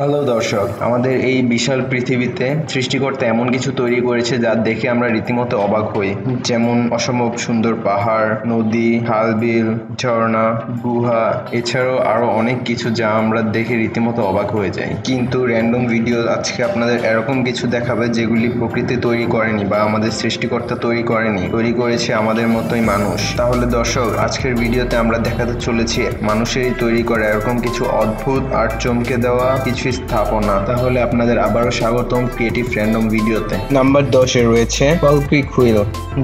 Hello দর্শক, আমাদের এই বিশাল পৃথিবীতে সৃষ্টিকর্তা এমন কিছু তৈরি করেছে যা দেখে আমরা রীতিমতো অবাক হই। যেমন অসম্ভব সুন্দর পাহাড়, নদী, খাল, বিল, ঝর্ণা, গুহা, এছাড়াও আরো অনেক কিছু যা আমরা দেখে রীতিমতো অবাক হয়ে যাই। কিন্তু র্যান্ডম ভিডিও আজকে আপনাদের এরকম কিছু দেখাবে যেগুলি প্রকৃতি তৈরি করেনি বা আমাদের সৃষ্টিকর্তা তৈরি করেনি, তৈরি করেছে আমাদের মতোই মানুষ। তাহলে দর্শক, আজকের ভিডিওতে আমরা দেখাতে চলেছি মানুষেরই তৈরি করা এরকম কিছু অদ্ভুত আর চমকে দেওয়া কিছু স্থাপনা। তাহলে আপনাদের আবারও স্বাগতম ক্রিয়েটিভ র্যান্ডম ভিডিওতে। নাম্বার 10-এ রয়েছে ফল ক্রিক হুইল।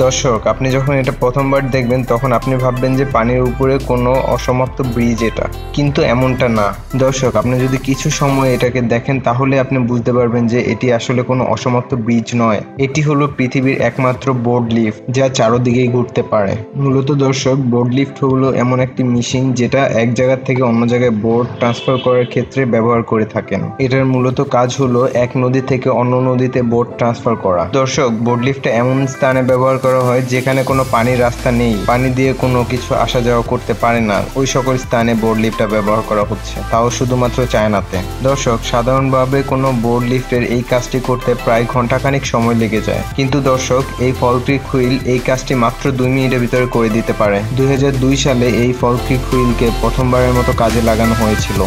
দর্শক, আপনি যখন এটা প্রথমবার দেখবেন তখন আপনি ভাববেন যে পানির উপরে কোনো অসমাপ্ত ব্রিজ এটা, কিন্তু এমনটা না। দর্শক, আপনি যদি কিছু সময় এটাকে দেখেন তাহলে আপনি বুঝতে পারবেন যে এটি আসলে কোনো অসমাপ্ত ব্রিজ নয়। এটি হলো পৃথিবীর একমাত্র বোর্ড লিফট যা চারদিকেই ঘুরতে পারে। মূলত দর্শক, বোর্ড লিফট হলো এমন একটি মেশিন যেটা এক জায়গা থেকে অন্য জায়গায় বোর্ড ট্রান্সফার করার ক্ষেত্রে ব্যবহার করে থাকেন। এটার মূলত কাজ হলো এক নদী থেকে অন্য নদীতে বোট ট্রান্সফার করা। দর্শক, বোট লিফটটা এমন স্থানে ব্যবহার করা হয় যেখানে কোনো পানির রাস্তা নেই, পানি দিয়ে কোনো কিছু আসা যাওয়া করতে পারে না, ওই সকল স্থানে বোট লিফটটা ব্যবহার করা হচ্ছে, তাও শুধুমাত্র চায়নাতে। দর্শক, সাধারণভাবে কোনো বোট লিফটের এই কাজটি করতে প্রায় ঘন্টাখানিক সময় লেগে যায়, কিন্তু দর্শক, এই ফল ক্রিক হুইল এই কাজটি মাত্র 2 মিনিটের ভিতরে করে দিতে পারে। 2002 সালে এই ফল ক্রিক হুইলকে প্রথমবারের মতো কাজে লাগানো হয়েছিল।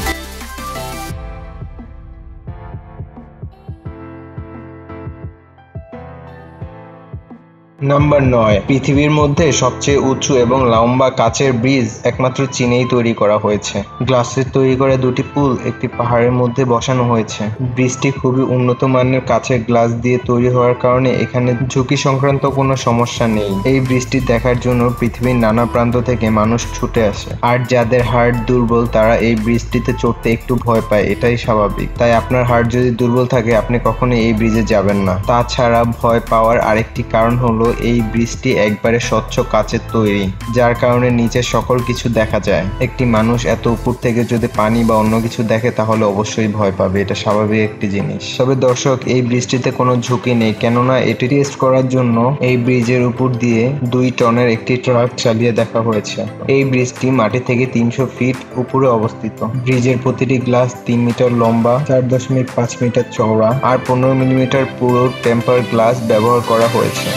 নাম্বার 9, পৃথিবীর মধ্যে সবচেয়ে উঁচু এবং লম্বা কাচের ব্রিজ একমাত্র চীনেই তৈরি করা হয়েছে। গ্লাসের তৈরি করা 2টি পুল একটি পাহাড়ের মধ্যে বসানো হয়েছে। ব্রিজটি খুবই উন্নত মানের কাচের গ্লাস দিয়ে তৈরি হওয়ার কারণে এখানে ঝুঁকি সংক্রান্ত কোনো সমস্যা নেই। এই ব্রিজটি দেখার জন্য পৃথিবীর নানা প্রান্ত থেকে মানুষ ছুটে আসে, আর যাদের হার্ট দুর্বল তারা এই ব্রিজটিতে চড়তে একটু ভয় পায়, এটাই স্বাভাবিক। তাই আপনার হার্ট যদি দুর্বল থাকে আপনি কখনোই এই ব্রিজে যাবেন না। তাছাড়া ভয় পাওয়ার আরেকটি কারণ হলো এই ব্রিজটি একবারে স্বচ্ছ কাচের তৈরি, যার কারণে নিচে সকল কিছু দেখা যায়। একটি মানুষ এত উপর থেকে যদি পানি বা অন্য কিছু দেখে তাহলে অবশ্যই ভয় পাবে, এটা স্বাভাবিক একটি জিনিস। তবে দর্শক, এই ব্রিজটিতে কোনো ঝুঁকি নেই, কেননা এটি টেস্ট করার জন্য এই ব্রিজের উপর দিয়ে 2 টনের একটি ট্রাক চালিয়ে দেখা হয়েছে। এই ব্রিজটি মাটি থেকে 300 ফিট উপরে অবস্থিত। ব্রিজের প্রতিটি গ্লাস 3 মিটার লম্বা, 4.5 মিটার চওড়া আর 15 মিলিমিটার পুরো টেম্পার গ্লাস ব্যবহার করা হয়েছে।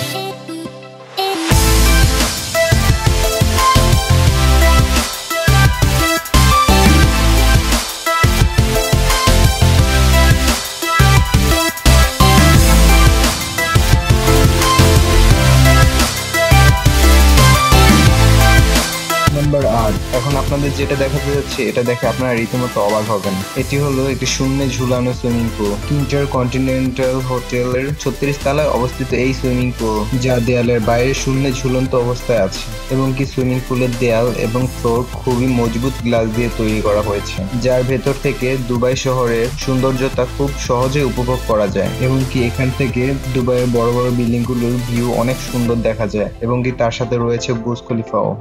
নাম্বার 8, এখন আপনাদের যেটা দেখাতে যাচ্ছে এটা দেখে আপনারা রীতিমতো অবাক হবেন। এটি হলো একটি শূন্যে ঝুলানো সুইমিং পুল। ইন্টারকন্টিনেন্টাল হোটেলের 36 তলায় অবস্থিত এই সুইমিং পুল, যা দেয়ালের বাইরে শূন্যে ঝুলন্ত অবস্থায় আছে, এবং কি সুইমিং পুলের দেয়াল এবং ফ্লোর খুবই মজবুত গ্লাস দিয়ে তৈরি করা হয়েছে, যার ভেতর থেকে দুবাই শহরের সৌন্দর্যতা খুব সহজে উপভোগ করা যায়। এবং কি এখান থেকে দুবাইয়ের বড় বড় বিল্ডিং গুলোর ভিউ অনেক সুন্দর দেখা যায়, এবং কি তার সাথে রয়েছে বুর্জ খলিফাও।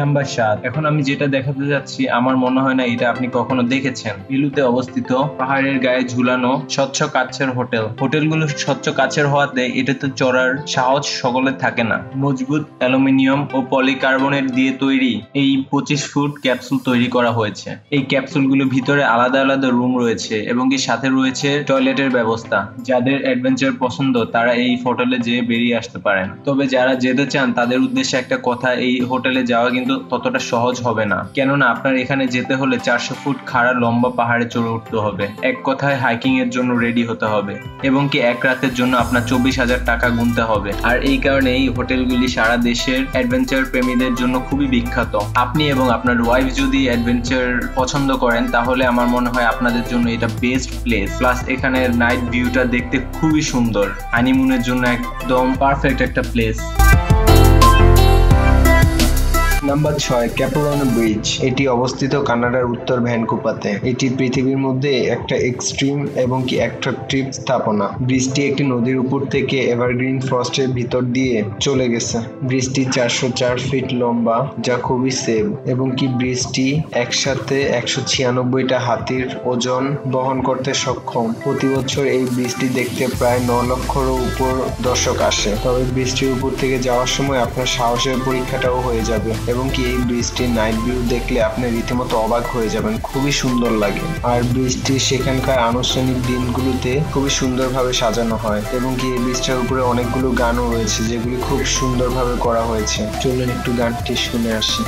নাম্বার 7, এখন আমি যেটা দেখাতে যাচ্ছি আমার মনে হয় না এটা আপনি কখনো দেখেছেন। ইলুতে অবস্থিত পাহাড়ের গায়ে ঝুলানো স্বচ্ছ কাচের হোটেল। হোটেলগুলো স্বচ্ছ কাচের হওয়াতে এটাতে চড়ার সাহস সকলের থাকে না। মজবুত অ্যালুমিনিয়াম ও পলিকার্বনেট দিয়ে তৈরি এই 25 ফুট ক্যাপসুল তৈরি করা হয়েছে। এই ক্যাপসুলগুলোর ভিতরে আলাদা আলাদা রুম রয়েছে এবং কি সাথে রয়েছে টয়লেটের ব্যবস্থা। যাদের অ্যাডভেঞ্চার পছন্দ তারা এই হোটেলে যেয়ে বেরিয়ে আসতে পারেন। তবে যারা যেতে চান তাদের উদ্দেশ্যে একটা কথা, এই হোটেলে যাওয়া কিন্তু ততটা সহজ হবে না, কেননা আপনার এখানে যেতে হলে 400 ফুট খাড়া লম্বা পাহাড়ে চড়ে উঠতে হবে। এক কথায় হাইকিং এর জন্য রেডি হতে হবে, এবং কি এক রাতের জন্য আপনার 24,000 টাকা গুনতে হবে। আর এই কারণে এই হোটেলগুলি সারা দেশের অ্যাডভেঞ্চার প্রেমীদের জন্য খুবই বিখ্যাত। আপনি এবং আপনার ওয়াইফ যদি অ্যাডভেঞ্চার পছন্দ করেন তাহলে আমার মনে হয় আপনাদের জন্য এটা বেস্ট প্লেস। প্লাস এখানে নাইট ভিউটা দেখতে খুবই সুন্দর, হানিমুনের জন্য একদম পারফেক্ট একটা প্লেস। Number 6, ক্যাপোরানো bridge. এটি অবস্থিত কানাডার উত্তর ভ্যানকুভারে। এটি পৃথিবীর মধ্যে একটা এক্সট্রিম এবং কি অ্যাট্রাকটিভ স্থাপনা। ব্রিজটি একটি নদীর উপর থেকে এভারগ্রিন ফরেস্টের ভিতর দিয়ে চলে গেছে। ব্রিজটি 404 ফিট লম্বা, যা খুবই সেফ, এবং কি ব্রিজটি একসাথে 196টা হাতির ওজন বহন করতে সক্ষম। প্রতি বছর এই ব্রিজটি দেখতে প্রায় 9 লক্ষেরও উপর দর্শক আসে। তবে ব্রিজটির উপর থেকে যাওয়ার সময় আপনার সাহসের পরীক্ষাটাও হয়ে যাবে, এবং কি এই ব্রিজটির নাইট ভিউ দেখলে আপনি রীতিমতো অবাক হয়ে যাবেন, খুবই সুন্দর লাগে। আর ব্রিজটি সেখানকার আনুষ্ঠানিক দিনগুলোতে খুবই সুন্দরভাবে সাজানো হয় এবং কি এই ব্রিজটার উপরে অনেকগুলো গানও রয়েছে যেগুলি খুব সুন্দরভাবে করা হয়েছে। চলুন একটু গানটি শুনে আসি।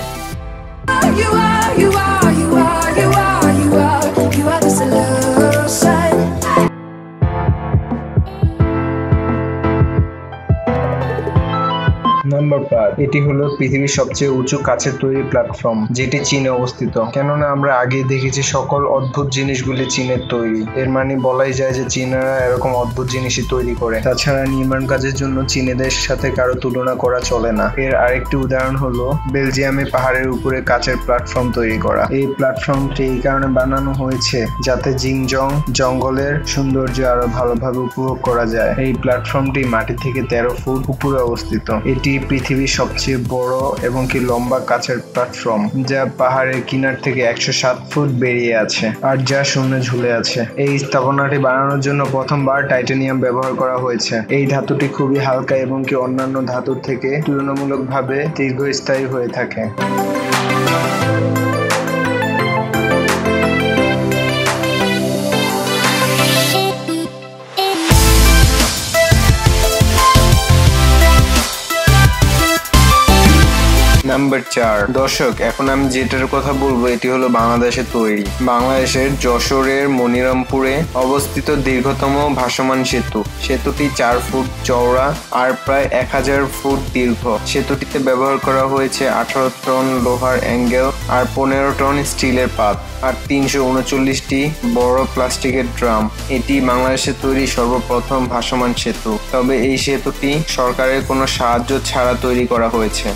নাম্বার 5, এটি হলো পৃথিবীর সবচেয়ে উঁচু কাচের তৈরি প্ল্যাটফর্ম, যেটি চীনে অবস্থিত। কেননা আমরা আগে দেখেছি সকল অদ্ভুত জিনিসগুলি চীনের তৈরি, এর মানে বলাই যায় যে চীনারা এরকম অদ্ভুত জিনিসই তৈরি করে। তাছাড়া নির্মাণ কাজের জন্য চীনেদের সাথে কারো তুলনা করা চলে না। এর আরেকটি উদাহরণ হলো বেলজিয়ামে পাহাড়ের উপরে কাচের প্ল্যাটফর্ম তৈরি করা। এই প্ল্যাটফর্মটি এই কারণে বানানো হয়েছে যাতে জিংজং জঙ্গলের সৌন্দর্য আরো ভালোভাবে উপভোগ করা যায়। এই প্ল্যাটফর্মটি মাটি থেকে 13 ফুট উপরে অবস্থিত। এটি পৃথিবীর সবচেয়ে বড় এবং কি লম্বা কাচের প্ল্যাটফর্ম, যা পাহাড়ের কিনার থেকে 107 ফুট বেরিয়ে আছে আর যা শূন্যে ঝুলে আছে। এই স্থাপনাটি বানানোর জন্য প্রথমবার টাইটানিয়াম ব্যবহার করা হয়েছে। এই ধাতুটি খুবই হালকা এবং কি অন্যান্য ধাতুর থেকে তুলনামূলকভাবে দীর্ঘস্থায়ী হয়ে থাকে। নাম্বার 4, দর্শক এখন আমি যেটার কথা বলবো এটি হলো বাংলাদেশের তৈরি। বাংলাদেশের যশোরের মনিরামপুরে অবস্থিত দীর্ঘতম ভাসমান সেতু। সেতুটি 4 ফুট চওড়া আর প্রায় 1000 ফুট দীর্ঘ। সেতুটিতে ব্যবহার করা হয়েছে 18 টন লোহার অ্যাঙ্গেল আর 15 টন স্টিলের পাত আর 339টি বড় প্লাস্টিকের ড্রাম। এটি বাংলাদেশের তৈরি সর্বপ্রথম ভাসমান সেতু। তবে এই সেতুটি সরকারের কোনো সাহায্য ছাড়া তৈরি করা হয়েছে।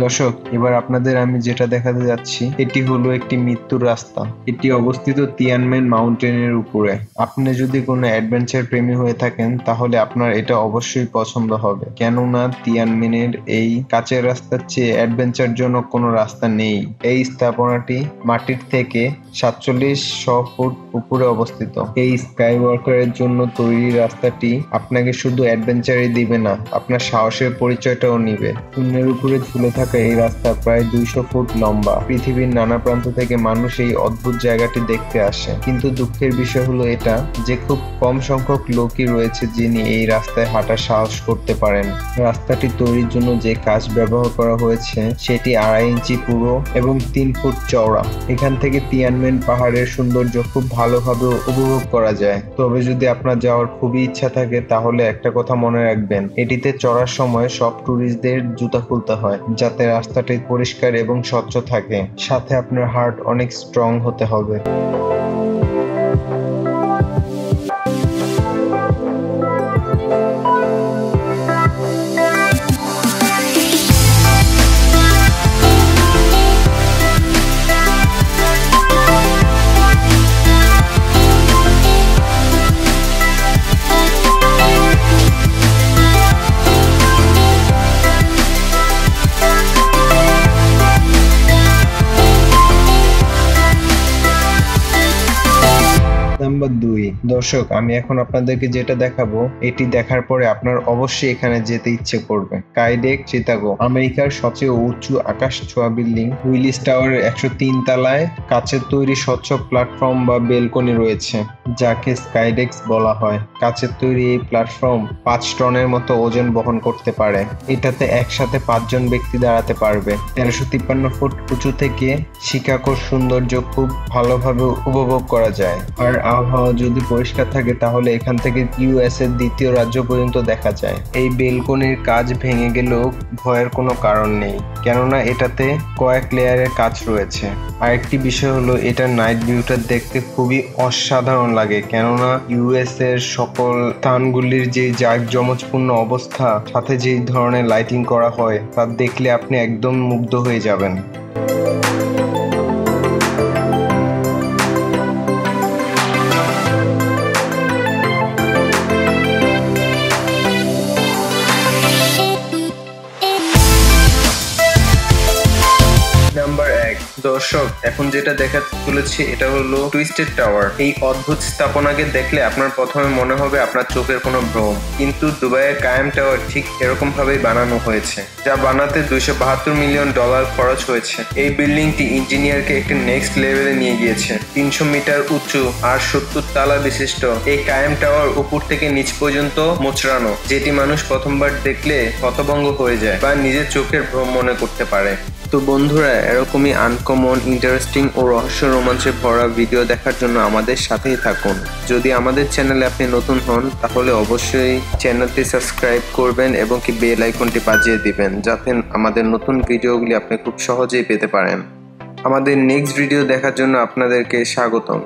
দর্শক এবার আপনাদের আমি যেটা দেখাতে যাচ্ছি এটি হলো একটি মৃত্যুর রাস্তা। এটি অবস্থিত তিয়ানমেন মাউন্টেনের উপরে। আপনি যদি কোনো অ্যাডভেঞ্চার প্রেমী হয়ে থাকেন তাহলে আপনার এটা অবশ্যই পছন্দ হবে, কেননা তিয়ানমেনের এই কাচের রাস্তার চেয়ে অ্যাডভেঞ্চারজনক কোনো রাস্তা নেই। এই স্থাপনাটি মাটির থেকে 4700 ফুট উপরে অবস্থিত। এই স্কাই ওয়াকারের জন্য তৈরি রাস্তাটি আপনাকে শুধু অ্যাডভেঞ্চারই দিবে না, আপনার সাহসের পরিচয়টাও নিবে। শূন্যের উপরে ঝুলে থাকা এই রাস্তা প্রায় 200 ফুট লম্বা। পৃথিবীর নানা প্রান্ত থেকে মানুষ এই অদ্ভুত জায়গাটি দেখতে আসে, কিন্তু দুঃখের বিষয় হলো এটা যে খুব কম সংখ্যক লোকই রয়েছে যিনি এই রাস্তায় হাঁটার সাহস করতে পারেন। রাস্তাটি তৈরির জন্য যে কাঁচ ব্যবহার করা হয়েছে সেটি 2.5 ইঞ্চি পুরো এবং 3 ফুট চওড়া। এখান থেকে তিয়ানমেন পাহাড়ের সৌন্দর্য খুব ভালোভাবে উপভোগ করা যায়। তবে যদি আপনার যাওয়ার খুবই ইচ্ছা থাকে তাহলে একটা কথা মনে রাখবেন, এটিতে চড়ার সময় সব ট্যুরিস্টদের জুতা খুলতে হয় যাতে রাস্তাটি পরিষ্কার এবং স্বচ্ছ থাকে। সাথে আপনার হার্ট অনেক স্ট্রং হতে হবে। নাম্বার 2, দর্শক আমি এখন আপনাদেরকে যেটা দেখাবো এটি দেখার পরে আপনার অবশ্যই এখানে যেতে ইচ্ছে করবে। স্কাইডেক চিকাগো, আমেরিকার সবচেয়ে উঁচু আকাশ ছোঁয়া বিল্ডিং উইলিস টাওয়ারের 103 তলায় কাচের তৈরি স্বচ্ছ প্ল্যাটফর্ম বা বেলকনি রয়েছে, যাকে স্কাইডেক্স বলা হয়। কাচের তৈরি এই প্ল্যাটফর্ম 5 টনের মতো ওজন বহন করতে পারে। এটাতে একসাথে 5 জন ব্যক্তি দাঁড়াতে পারবে। 1353 ফুট উঁচু থেকে শিকাগোর সৌন্দর্য খুব ভালোভাবে উপভোগ করা যায়। আর আবহাওয়া যদি পরিষ্কার থাকে তাহলে এখান থেকে ইউএস এর দ্বিতীয় রাজ্য পর্যন্ত দেখা যায়। এই বেলকনির কাজ ভেঙে গেলেও ভয়ের কোনো কারণ নেই, কেননা এটাতে কয়েক লেয়ারের কাজ রয়েছে। আরেকটি বিষয় হলো এটার নাইট ভিউটা দেখতে খুবই অসাধারণ লাগে, কেননা ইউএস এর সকল স্থানগুলির যে জাঁকজমকপূর্ণ অবস্থা সাথে যে ধরনের লাইটিং করা হয় তা দেখলে আপনি একদম মুগ্ধ হয়ে যাবেন। দর্শক, এখন যেটা দেখাতে চলেছে এটা হলো টুইস্টেড টাওয়ার। এই অদ্ভুত স্থাপনাকে দেখলে আপনার প্রথমে মনে হবে আপনার চোখের কোনো ভ্রম, কিন্তু দুবাইয়ের কায়েম টাওয়ার ঠিক এরকম ভাবেই বানানো হয়েছে, যা বানাতে $272 মিলিয়ন খরচ হয়েছে। এই বিল্ডিংটি ইঞ্জিনিয়ারকে একটি নেক্সট লেভেলে নিয়ে গিয়েছে। 300 মিটার উঁচু আর 70 তালা বিশিষ্ট এই কায়েম টাওয়ার উপর থেকে নিচ পর্যন্ত মোচড়ানো, যেটি মানুষ প্রথমবার দেখলে হতভম্ব হয়ে যায় বা নিজের চোখের ভ্রম মনে করতে পারে। তো বন্ধুরা, এরকমই আনকমন, ইন্টারেস্টিং ও রহস্য রোমাঞ্চে ভরা ভিডিও দেখার জন্য আমাদের সাথেই থাকুন। যদি আমাদের চ্যানেলে আপনি নতুন হন তাহলে অবশ্যই চ্যানেলটি সাবস্ক্রাইব করবেন এবং কি বেল আইকনটি বাজিয়ে দিবেন, যাতে আমাদের নতুন ভিডিওগুলি আপনি খুব সহজেই পেতে পারেন। আমাদের নেক্সট ভিডিও দেখার জন্য আপনাদেরকে স্বাগতম।